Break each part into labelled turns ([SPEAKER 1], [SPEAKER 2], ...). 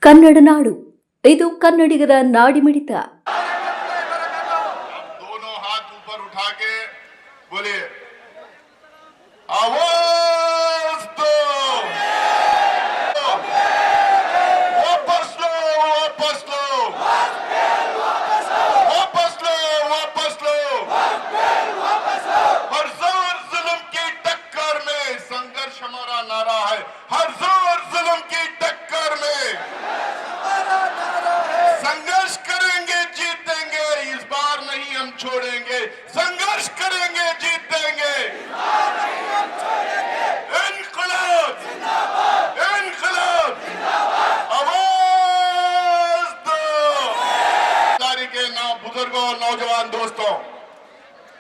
[SPEAKER 1] ಕನ್ನಡ ನಾಡು ಇದು ಕನ್ನಡಿಗರ ನಾಡಿಮಿಡಿತ.
[SPEAKER 2] दोनों हाथ ऊपर उठा के बोलिए आवाज दो, वापस लो, वापस लो, वापस लो, वापस लो। हर जोर जुल्म की टक्कर में संघर्ष हमारा नारा है। हर जोर जुल्म की टक्कर में संघर्ष करेंगे, जीतेंगे। इस बार नहीं हम छोड़ेंगे। संघर्ष करेंगे, जीतेंगे। इनकलाब, इनकलाब, आवाज दो। के बुजुर्गों, नौजवान दोस्तों,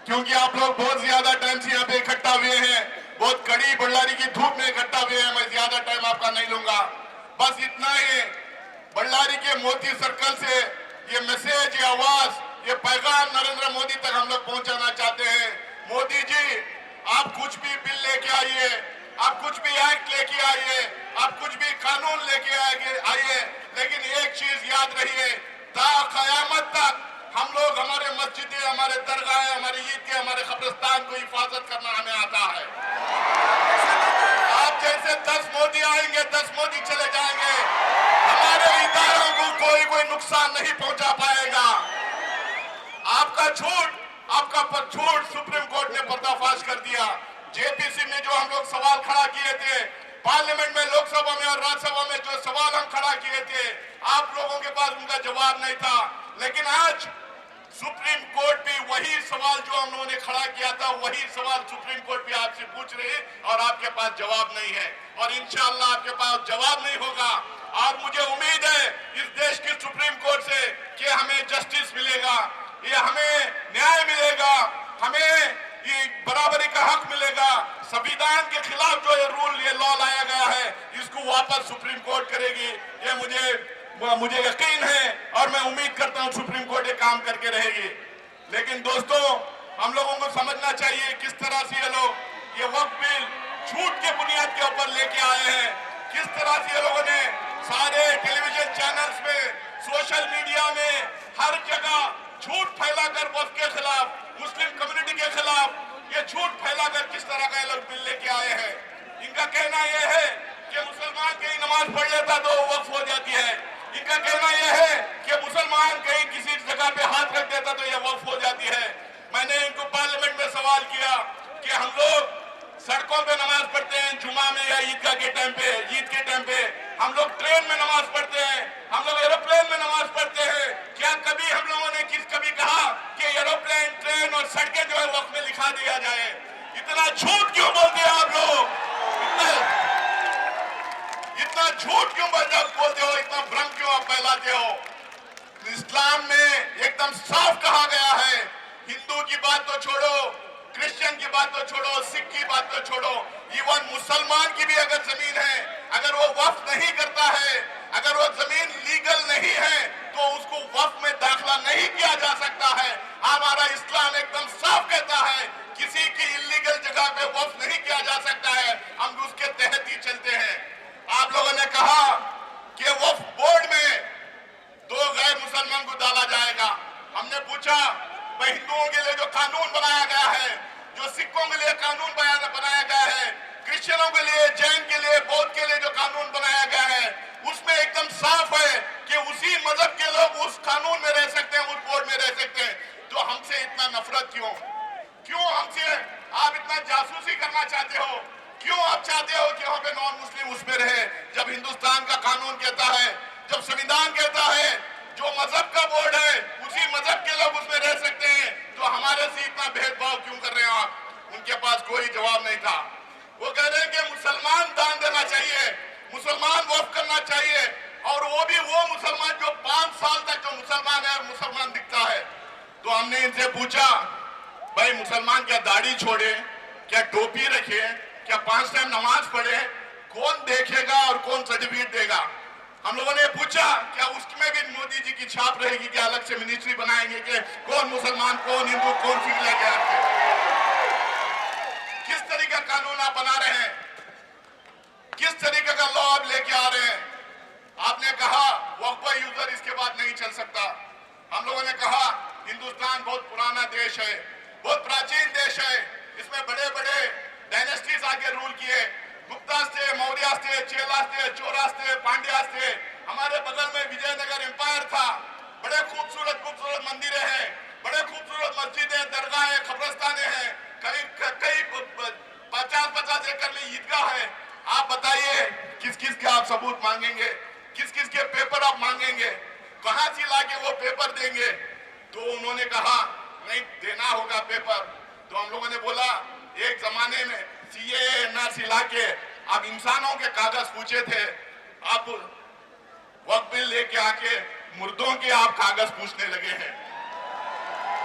[SPEAKER 2] क्योंकि आप लोग बहुत ज्यादा टाइम से यहाँ पे इकट्ठा हुए हैं, बहुत कड़ी बल्लारी की धूप में इकट्ठा हुए हैं, मैं ज्यादा टाइम आपका नहीं लूंगा। बस इतना ही बल्लारी के मोती सर्कल से ये मैसेज, ये आवाज, ये पैगाम नरेंद्र मोदी तक हम लोग पहुंचाना चाहते हैं। मोदी जी, आप कुछ भी बिल लेके आइए, आप कुछ भी एक्ट लेके आइए, आप कुछ भी कानून लेके आइए, लेकिन एक चीज याद रहिए, ता कयामत तक हम लोग हमारे मस्जिदें, हमारे दरगाह, हमारे ईदगाह, हमारे कब्रिस्तान को हिफाजत करना हमें आता है। आप जैसे 10 मोदी आएंगे, 10 मोदी चले जाएंगे, हमारे इदारों को कोई नुकसान नहीं पहुंचा पाएगा। आपका झूठ सुप्रीम कोर्ट ने पर्दाफाश कर दिया। जेपीसी में जो हम लोग सवाल खड़ा किए थे, पार्लियामेंट में, लोकसभा में और राज्यसभा में जो सवाल हम खड़ा किए थे, आप लोगों के पास उनका जवाब नहीं था। लेकिन आज सुप्रीम कोर्ट भी वही सवाल जो हम लोगों ने खड़ा किया था, वही सवाल सुप्रीम कोर्ट भी आपसे पूछ रही है और आपके पास जवाब नहीं है। और इंशाअल्लाह आपके पास जवाब नहीं होगा। और मुझे उम्मीद है इस देश की सुप्रीम कोर्ट से कि हमें जस्टिस मिलेगा, ये हमें न्याय मिलेगा, हमें ये बराबरी का हक मिलेगा। संविधान के खिलाफ जो ये रूल, ये लॉ लाया गया है, इसको वापस सुप्रीम कोर्ट करेगी, ये मुझे यकीन है और मैं उम्मीद करता हूं सुप्रीम कोर्ट ये काम करके रहेगी। लेकिन दोस्तों, हम लोगों को समझना चाहिए किस तरह से ये लोग ये वक्त बिल झूठ के बुनियाद के ऊपर लेके आए हैं, किस तरह से ये लोगों ने सारे टेलीविजन चैनल्स में, सोशल मीडिया में, हर जगह झूठ फैलाकर वक्त के खिलाफ, मुस्लिम कम्युनिटी के खिलाफ ये झूठ फैलाकर किस तरह का ये लोग बिल लेके आए हैं। इनका कहना यह है कि मुसलमान कहीं नमाज पढ़ लेता तो वक्फ हो जाती है। इनका कहना यह है कि मुसलमान कहीं किसी जगह पे हाथ रख देता तो यह वक्फ हो जाती है। मैंने इनको पार्लियामेंट में सवाल किया कि हम लोग सड़कों पे नमाज पढ़ते हैं जुमा में या ईदगाह के टाइम पे, ईद के टाइम पे, हम लोग ट्रेन में नमाज पढ़ते हैं, हम लोग एरोप्लेन में नमाज पढ़ते हैं। क्या कभी हम लोगों ने कभी कहा कि एरोप्लेन, ट्रेन और सड़कें जो है वक्त में लिखा दिया जाए? इतना झूठ क्यों बोलते हैं आप लोग? इतना झूठ क्यों बोलते हो? इतना भ्रम क्यों आप फैलाते हो? इस्लाम में एकदम साफ कहा गया है, हिंदू की बात तो छोड़ो, क्रिश्चियन की बात तो छोड़ो, सिख की बात तो छोड़ो, इवन मुसलमान की भी अगर जमीन है, अगर वो वक्फ नहीं करता है, अगर वो जमीन लीगल नहीं है, तो उसको वक्फ में दाखिला नहीं किया जा सकता है। हमारा इस्लाम एकदम साफ कहता है किसी की इलीगल जगह पे वक्फ नहीं किया जा सकता है, हम उसके तहत ही चलते हैं। आप लोगों ने कहा कि वक्फ बोर्ड में 2 गैर मुसलमान को डाला जाएगा। हमने पूछा भाई, हिंदुओं के लिए जो कानून बनाया गया है, जो सिखों के लिए कानून बनाया गया है, क्रिश्चियनों के लिए, जैन के लिए, बौद्ध के लिए जो कानून बनाया गया है, उसमें एकदम साफ है कि उसी मजहब के लोग उस कानून में रह सकते हैं, उस बोर्ड में रह सकते हैं। तो हमसे इतना नफरत क्यों? क्यों हमसे आप इतना जासूसी करना चाहते हो? क्यों आप चाहते हो कि वहां पे नॉन मुस्लिम उसमें रहे, जब हिंदुस्तान का कानून कहता है, जब संविधान कहता है जो मजहब का बोर्ड है उसी मजहब के लोग उसमें रह सकते हैं, तो हमारे से इतना भेदभाव क्यों कर रहे हो आप? उनके पास कोई जवाब नहीं था। वो कह रहे हैं कि मुसलमान दान देना चाहिए, मुसलमान वक्फ करना चाहिए, और वो भी वो मुसलमान जो 5 साल तक जो मुसलमान है, मुसलमान दिखता है। तो हमने इनसे पूछा भाई, मुसलमान क्या दाढ़ी छोड़े, क्या टोपी रखे, क्या 5 टाइम नमाज पढ़े? कौन देखेगा और कौन सर्टिफिकेट देगा? हम लोगों ने पूछा क्या उसमें भी मोदी जी की छाप रहेगी, क्या अलग से मिनिस्ट्री बनाएंगे कि कौन मुसलमान, कौन हिंदू, कौन सिख लेके आते? किस तरीके का कानून आप बना रहे हैं? किस तरीके का लॉ आप लेके आ रहे हैं? आपने कहा चल सकता। हम लोगों ने कहा हिंदुस्तान बहुत पुराना देश है, बहुत प्राचीन देश है, इसमें बड़े बड़े डायनेस्टीज आके रूल किए, गुप्तास थे, मौर्यास थे, चेलास थे, चोरास थे, पांड्यास थे। हमारे बगल में विजयनगर एम्पायर था, बड़े खूबसूरत खूबसूरत मंदिरें हैं, बड़े खूबसूरत मस्जिदें, दरगाहें, कब्रस्ताने हैं, कई 50-50 एकड़ में ईदगाह है। आप बताइए किस किस के आप सबूत मांगेंगे, किस किस के पेपर आप मांगेंगे, कहां से लाके वो पेपर देंगे? तो उन्होंने कहा नहीं देना होगा पेपर। तो हम लोगों ने बोला एक जमाने में सीएए एनआरसी लाके आप इंसानों के कागज पूछे थे, आप वक्त बिल लेके आके मुर्दों के आप कागज पूछने लगे हैं,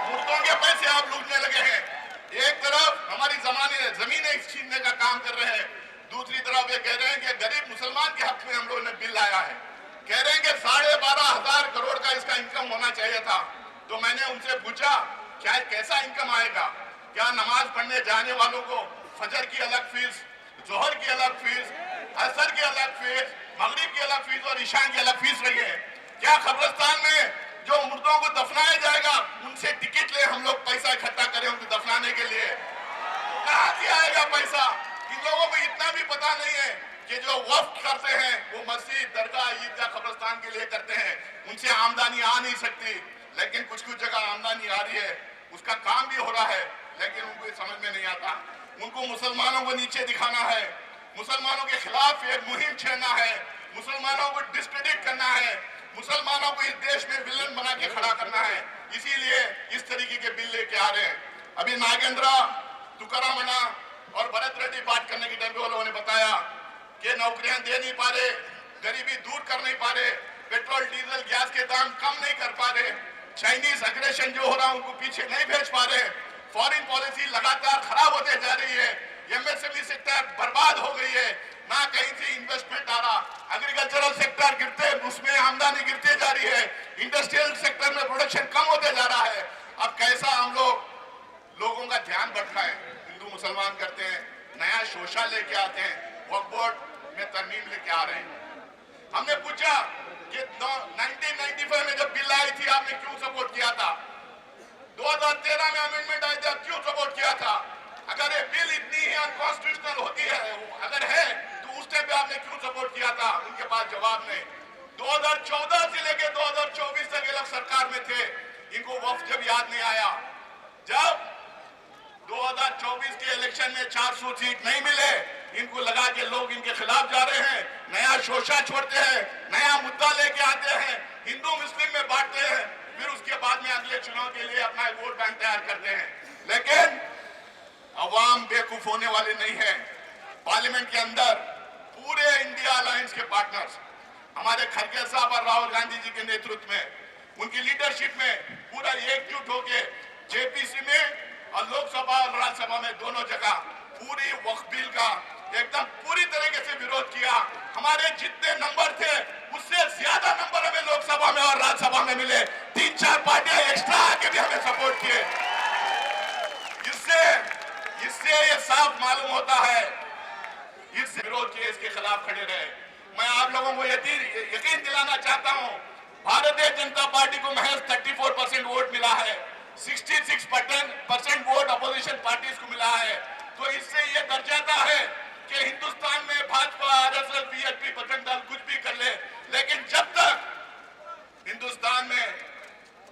[SPEAKER 2] मुर्दों के पैसे आप लूटने लगे हैं। एक तरफ हमारी जमीनें छीनने का काम कर रहे हैं, दूसरी तरफ ये कह रहे हैं कि गरीब मुसलमान के हक में हम लोगों ने बिल लाया है, कह रहे हैं कि 12,500 करोड़ का इसका इनकम होना चाहिए था। तो मैंने उनसे पूछा क्या कैसा इनकम आएगा? क्या नमाज पढ़ने जाने वालों को फजर की अलग फीस, जोहर की अलग फीस, असर की अलग फीस, मगरिब की अलग फीस और ईशान की अलग फीस रही है? क्या कब्रिस्तान में जो मुर्दों को दफनाया जाएगा उनसे टिकट ले हम लोग पैसा इकट्ठा करें उनको दफनाने के लिए? कहां से आएगा पैसा? इन लोगों को इतना भी पता नहीं है कि जो वक्फ करते हैं वो मस्जिद, दरगाह, ईदगाह, कब्रिस्तान के लिए करते हैं, उनसे आमदनी आ नहीं सकती। लेकिन कुछ कुछ जगह आमदनी आ रही है, उसका काम भी हो रहा है, लेकिन उनको समझ में नहीं आता। उनको मुसलमानों को नीचे दिखाना है, मुसलमानों के खिलाफ एक मुहिम छेड़ना है, मुसलमानों को डिस्क्रेडिट करना है, मुसलमानों को इस देश में विलन बना के खड़ा करना है। इसीलिए इस तरीके के बिल लेके आ रहे हैं। अभी नागेंद्र, तुकारामना और भरत रेड्डी बात करने के टाइम पे वो लोगों ने बताया कि नौकरियां दे नहीं पा रहे, गरीबी दूर कर नहीं पा रहे, पेट्रोल डीजल गैस के दाम कम नहीं कर पा रहे, चाइनीज अग्रेशन जो हो रहा है उनको पीछे नहीं भेज पा रहे, फॉरेन पॉलिसी लगातार खराब होते जा रही है, एमएसएमई सेक्टर बर्बाद हो गई है, ना कहीं से इन्वेस्टमेंट आ रहा, एग्रीकल्चरल सेक्टर गिरते, उसमें आमदनी गिरते जा रही है, इंडस्ट्रियल सेक्टर में प्रोडक्शन कम होते जा रहा है। अब कैसा हम लोगों का ध्यान भटकाए? हिंदू मुसलमान करते हैं, नया शोषा लेके आते हैं, वक्फ बोर्ड में तरमीम लेके आ रहे हैं। हमने पूछा कि 1995 में जब बिल आई थी आपने क्यों सपोर्ट किया था? 2013 में अमेंडमेंट आई थी, क्यों सपोर्ट किया था? अगर ये बिल इतनी ही अनकॉन्स्टिट्यूशनल होती है, अगर है तो उस टाइम पे आपने क्यों सपोर्ट किया था? उनके पास जवाब नहीं। 2014 से लेकर 2024 तक ये लोग सरकार में थे, इनको वक्फ जब याद नहीं आया। जब 2024 के इलेक्शन में 400 सीट नहीं मिले, इनको लगा के लोग इनके खिलाफ जा रहे हैं, नया शोषा छोड़ते हैं, नया मुद्दा लेके आते हैं, हिंदू मुस्लिम में बांटते हैं, फिर उसके बाद में अगले चुनाव के लिए अपना वोट बैंक तैयार करते हैं। लेकिन अवाम बेवकूफ होने वाले नहीं है। पार्लियामेंट के अंदर पूरे इंडिया अलायंस के पार्टनर्स हमारे खड़गे साहब और राहुल गांधी जी के नेतृत्व में, उनकी लीडरशिप में पूरा एकजुट होके जेपीसी में और लोकसभा और राज्यसभा में दोनों जगह पूरी वक्फ बिल का एकदम पूरी तरीके से विरोध किया। हमारे जितने नंबर थे उससे ज्यादा नंबर हमें लोकसभा में और राज्यसभा में मिले, 3-4 पार्टियां एक्स्ट्रा आके भी हमें सपोर्ट किए। इससे ये साफ मालूम होता है इस विरोध के इसके खिलाफ खड़े रहे। मैं आप लोगों को यकीन दिलाना चाहता हूं, भारतीय जनता पार्टी को महज 34% वोट मिला है, 66% वोट अपोजिशन पार्टीज को मिला है। तो इससे ये दर्ज जाता है कि हिंदुस्तान में भाजपा, आरएसएस, बीएसपी, बजरंग दल कुछ भी कर ले, लेकिन जब तक हिंदुस्तान में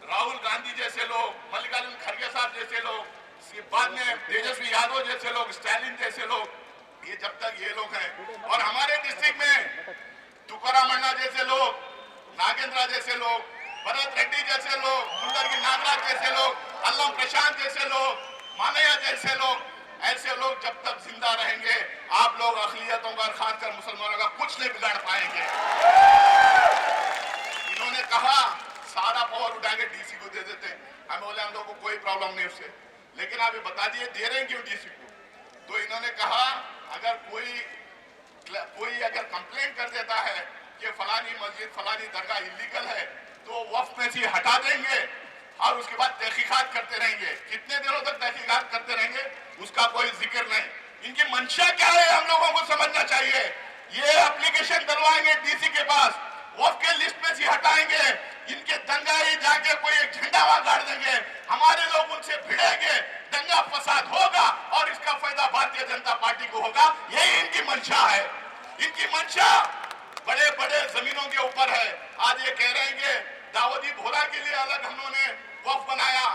[SPEAKER 2] राहुल गांधी जैसे लोग, मल्लिकार्जुन खड़गे साहब जैसे लोग, बाद में तेजस्वी यादव जैसे लोग, स्टालिन जैसे लोग, ये जब तक ये लोग हैं, और हमारे डिस्ट्रिक्ट में तुकारामन्ना जैसे लोग, नागेंद्र जैसे लोग, भरत रेड्डी जैसे लोग, मुंडरगी नागराज जैसे लोग, अल्लम प्रशांत जैसे लोग, मानैया जैसे लोग, ऐसे लोग जब तक जिंदा रहेंगे, आप लोग अक़लियतों का, खासकर मुसलमानों का कुछ नहीं बिगाड़ पाएंगे। इन्होंने कहा सारा पावर उठा के डीसी को दे देते हैं, हम बोले हम लोग को कोई प्रॉब्लम नहीं उससे, लेकिन आप ये बता दिए दे रहे हैं क्यों डीसी को? तो इन्होंने कहा अगर कोई अगर कंप्लेंट कर देता है कि फलानी मस्जिद, फलानी दरगाह इलीगल है, तो वक्फ में से हटा देंगे और उसके बाद तहकीकात करते रहेंगे। कितने दिनों तक तहकीकात करते रहेंगे उसका कोई जिक्र नहीं। इनकी मंशा क्या है हम लोगों को समझना चाहिए। ये एप्लीकेशन डलवाएंगे डीसी के पास वफ के लिस्ट में से हटाएंगे, इनके दंगाई जाके कोई एक झंडा वहां गाड़ देंगे, हमारे लोग उनसे भिड़ेंगे, दंगा फसाद होगा और इसका फायदा भारतीय जनता पार्टी को होगा। यही इनकी मंशा है। इनकी मंशा बड़े बड़े जमीनों के ऊपर है। आज ये कह रहे हैं कि दाऊदी बोहरा के लिए अलग हमने वफ बनाया,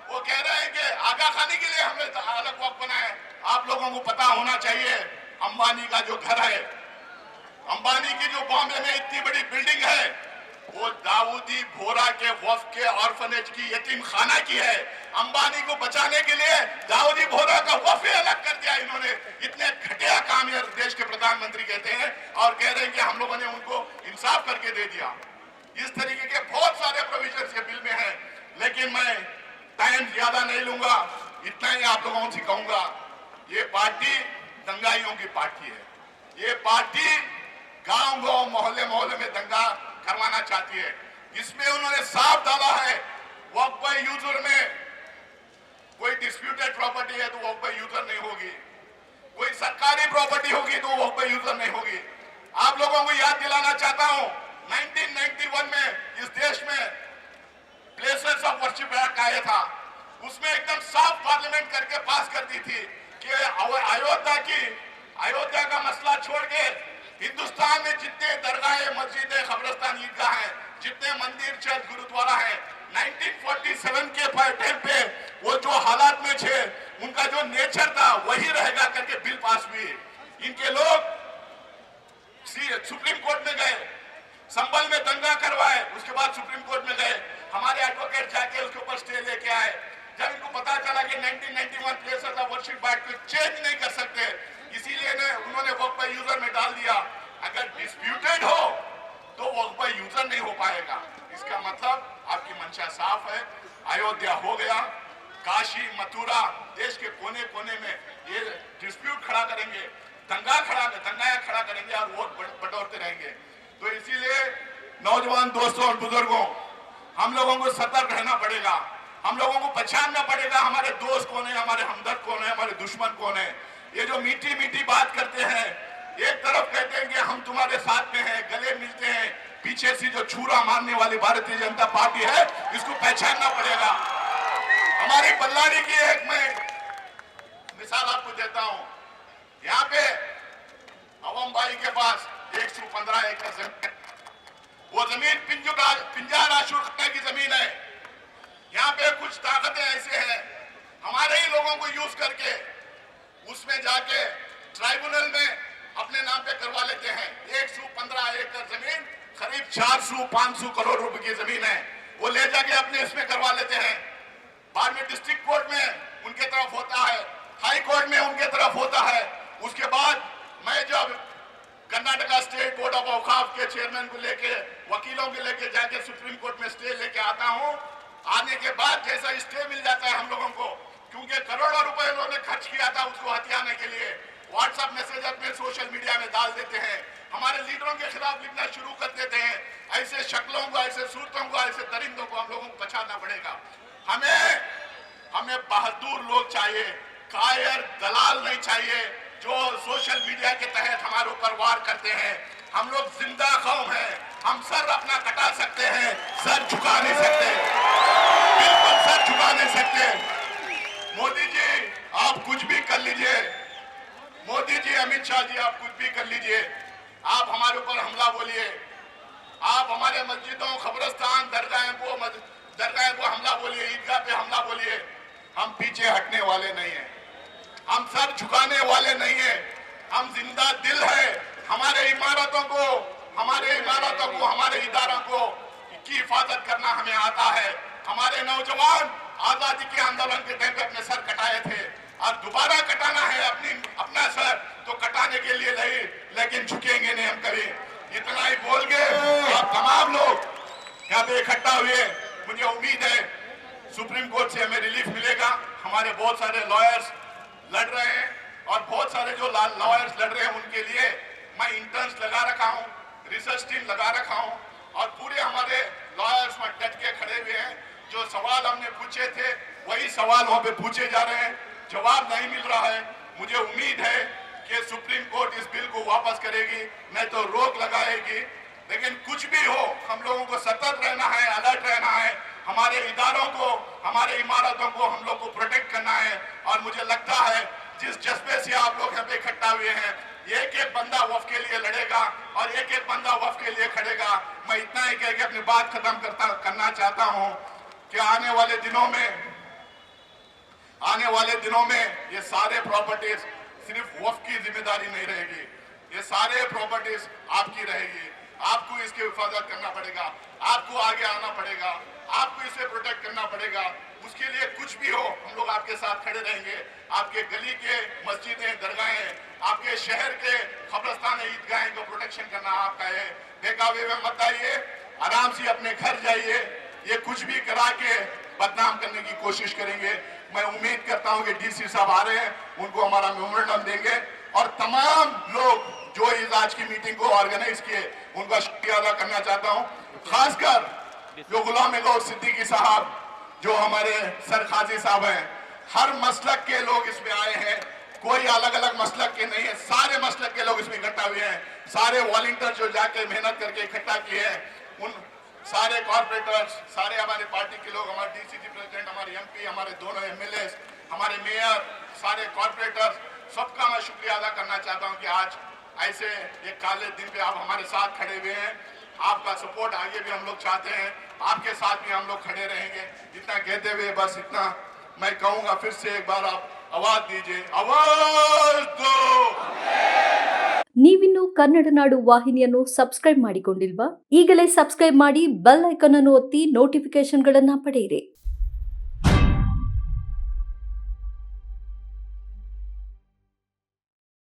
[SPEAKER 2] वो कह रहे हैं कि आगा खानी के लिए हमने अलग वफ बनाया। आप लोगों को पता होना चाहिए, अंबानी का जो घर है, अंबानी की जो बॉम्बे में इतनी बड़ी बिल्डिंग है, वो दाऊदी बोहरा के वफ के ऑर्फनेज की, यतीम खाना की है। अंबानी को बचाने के लिए दाऊदी बोहरा का वफ ही अलग कर दिया इन्होंने। इतने घटिया काम ये देश के प्रधानमंत्री कहते हैं और कह रहे हैं कि हम लोगों ने उनको इंसाफ करके दे दिया। इस तरीके के बहुत सारे प्रोविजन ये बिल में है, लेकिन मैं टाइम ज्यादा नहीं लूंगा, इतना ही आप लोगों से कहूंगा, ये पार्टी दंगाइयों की पार्टी है। ये पार्टी गांव गांव मोहल्ले मोहल्ले में दंगा करवाना चाहती है। इसमें उन्होंने साफ डाला है, वक्फ बाय यूजर में कोई डिस्प्यूटेड प्रॉपर्टी है तो वक्फ बाय यूजर नहीं होगी, कोई सरकारी प्रॉपर्टी होगी तो वक्फ बाय यूजर नहीं होगी। आप लोगों को याद दिलाना चाहता हूं, 1991 में इस देश में प्लेसेस ऑफ वर्शिप एक्ट आया था, उसमें एकदम साफ पार्लियामेंट करके पास कर दी थी कि अयोध्या का मसला छोड़ के हिंदुस्तान में जितने दरगाहें, मस्जिदें, कब्रिस्तान, ईदगाह हैं, जितने मंदिर, चर्च, गुरुद्वारा है, 1947 के टाइम पे वो जो हालात में थे, उनका जो नेचर था वही रहेगा करके बिल पास हुई। इनके लोग सुप्रीम कोर्ट में गए, संभल में दंगा करवाए, उसके बाद सुप्रीम कोर्ट में गए, हमारे एडवोकेट जाके उसके ऊपर स्टे लेके आए। जब इनको पता चला कि 1991 प्लेसेस ऑफ वर्शिप एक्ट को चेंज नहीं कर सकते, इसीलिए उन्होंने वक्फ बाय यूजर में डाल दिया। अगर डिस्प्यूटेड हो तो वक्फ बाय यूजर नहीं हो पाएगा। इसका मतलब आपकी मंशा साफ है। अयोध्या हो गया, काशी, मथुरा, देश के कोने कोने में ये डिस्प्यूट खड़ा करेंगे, दंगा खड़ा करेंगे और वोट बटोरते रहेंगे। तो इसीलिए नौजवान दोस्तों और बुजुर्गों, हम लोगों को सतर्क रहना पड़ेगा। हम लोगों को पहचानना पड़ेगा हमारे दोस्त कौन है, हमारे हमदर्द कौन है, हमारे दुश्मन कौन है। ये जो मीठी मीठी बात करते हैं, एक तरफ कहते हैं कि हम तुम्हारे साथ में हैं, गले मिलते हैं, पीछे से जो छुरा मारने वाली भारतीय जनता पार्टी है, इसको पहचानना पड़ेगा। हमारी बल्लारी की एक मैं मिसाल आपको देता हूं। यहाँ पे अवम भाई के पास 115 एकड़ जमीन, वो जमीन पिंजार आशुर की जमीन है। यहाँ पे कुछ ताकतें ऐसे हैं, हमारे ही लोगों को यूज करके उसमें जाके ट्राइब्यूनल में अपने नाम पे करवा लेते हैं। 115 एकड़ जमीन, करीब 400-500 करोड़ रुपए की जमीन है, वो ले जाके अपने इसमें करवा लेते हैं। बाद में डिस्ट्रिक्ट कोर्ट में उनके तरफ होता है, हाई कोर्ट में उनके तरफ होता है। उसके बाद मैं जब कर्नाटका स्टेट बोर्ड ऑफ औकाफ के चेयरमैन को लेके, वकीलों को लेके जाके सुप्रीम कोर्ट में स्टे लेके आता हूं, आने के बाद जैसा स्टे मिल जाता है हम लोगों को, क्योंकि करोड़ों रुपए उन्होंने खर्च किया था उसको हथियाने के लिए, व्हाट्सएप मैसेज अपने सोशल मीडिया में डाल देते हैं, हमारे लीडरों के खिलाफ लिखना शुरू कर देते हैं। ऐसे शक्लों को, ऐसे सूरतों को, ऐसे दरिंदों को हम लोगों को बचाना पड़ेगा। हमें बहादुर लोग चाहिए, कायर दलाल नहीं चाहिए जो सोशल मीडिया के तहत हमारे ऊपर वार करते हैं। हम लोग जिंदा कौम हैं, हम सर अपना कटा सकते हैं, सर झुका नहीं सकते, बिल्कुल सर झुका नहीं सकते। मोदी जी आप कुछ भी कर लीजिए, मोदी जी, अमित शाह जी आप कुछ भी कर लीजिए, आप हमारे ऊपर हमला बोलिए, आप हमारे मस्जिदों, कब्रिस्तान, दरगाह को हमला बोलिए, ईदगाह पे हमला बोलिए, हम पीछे हटने वाले नहीं हैं, हम सर झुकाने वाले नहीं हैं। हम जिंदा दिल है, हमारे इमारतों को, हमारे इदारों को की हिफाजत करना हमें आता है। हमारे नौजवान आजादी के आंदोलन के टाइम पे अपने सर कटाए थे और दोबारा कटाना है अपना सर, तो कटाने के लिए नहीं, लेकिन झुकेंगे नहीं हम कभी। इतना ही बोल के आप तमाम लोग यहाँ पे इकट्ठा हुए, मुझे उम्मीद है सुप्रीम कोर्ट से हमें रिलीफ मिलेगा। हमारे बहुत सारे लॉयर्स लड़ रहे हैं और बहुत सारे जो लॉयर्स लड़ रहे हैं उनके लिए मैं इंटर्न्स लगा रखा हूँ, रिसर्च टीम लगा रखा हूँ और पूरे हमारे लॉयर्स में डट के खड़े हुए हैं। जो सवाल हमने पूछे थे वही सवाल वहां पे पूछे जा रहे हैं, जवाब नहीं मिल रहा है। मुझे उम्मीद है कि सुप्रीम कोर्ट इस बिल को वापस करेगी, नहीं तो रोक लगाएगी लेकिन कुछ भी हो, हम लोगों को सतर्क रहना है, अलर्ट रहना है। हमारे इदारों को, हमारे इमारतों को हम लोग को प्रोटेक्ट करना है। और मुझे लगता है जिस जज्बे से आप लोग यहाँ पे इकट्ठा हुए हैं, एक एक बंदा वफ के लिए लड़ेगा और एक एक बंदा वफ के लिए खड़ेगा। मैं इतना ही कह के अपनी बात खत्म करना चाहता हूँ कि आने वाले दिनों में ये सारे प्रॉपर्टीज सिर्फ वफ की जिम्मेदारी नहीं रहेगी, ये सारे प्रॉपर्टीज आपकी रहेगी। आपको इसकी हिफाजत करना पड़ेगा, आपको आगे आना पड़ेगा, आपको इसे प्रोटेक्ट करना पड़ेगा। उसके लिए कुछ भी हो, हम लोग आपके साथ खड़े रहेंगे। आपके गली के मस्जिदें, दरगाहें, आपके शहर के कब्रिस्तान, ईदगाहें को प्रोटेक्शन करना आपका है। बेकाबू में मत आइए, आराम से अपने घर जाइए। ये कुछ भी करा के बदनाम करने की कोशिश करेंगे। मैं उम्मीद करता हूं कि डीसी साहब आ रहे हैं, उनको हमारा मेमोरेंडम देंगे और तमाम लोग जो इस आज की मीटिंग को ऑर्गेनाइज किए उनका शुक्रिया अदा करना चाहता हूं। खासकर जो गुलाम गौर सिद्दीकी साहब, जो हमारे सर खाजी साहब हैं, हर मसलक के लोग इसमें आए हैं, कोई अलग अलग मसलक के नहीं है, सारे मसलक के लोग इसमें इकट्ठा हुए हैं। सारे वॉलंटियर जो जाके मेहनत करके इकट्ठा किए हैं, उन सारे कॉर्पोरेटर्स, सारे हमारे पार्टी के लोग, हमारे डीसीसी प्रेसिडेंट, हमारे एमपी, हमारे दोनों एमएलए, हमारे मेयर, सारे कॉर्पोरेटर्स, सबका मैं शुक्रिया अदा करना चाहता हूं कि आज ऐसे एक काले दिन पे आप हमारे साथ खड़े हुए हैं। आपका सपोर्ट आगे भी हम लोग चाहते हैं, आपके साथ भी हम लोग खड़े रहेंगे। इतना कहते हुए बस इतना मैं कहूंगा, फिर से एक बार आप आवाज दीजिए, आवाज दो।
[SPEAKER 1] ನೀವಿನ್ನು ಕನ್ನಡ ನಾಡು ವಾಹಿನಿಯನ್ನು ಸಬ್ಸ್ಕ್ರೈಬ್ ಮಾಡಿಕೊಂಡಿಲ್ವಾ? ಈಗಲೇ ಸಬ್ಸ್ಕ್ರೈಬ್ ಮಾಡಿ ಬೆಲ್ ಐಕಾನ್ ಅನ್ನು ಒತ್ತಿ ನೋಟಿಫಿಕೇಶನ್ಗಳನ್ನು ಪಡೆಯಿರಿ.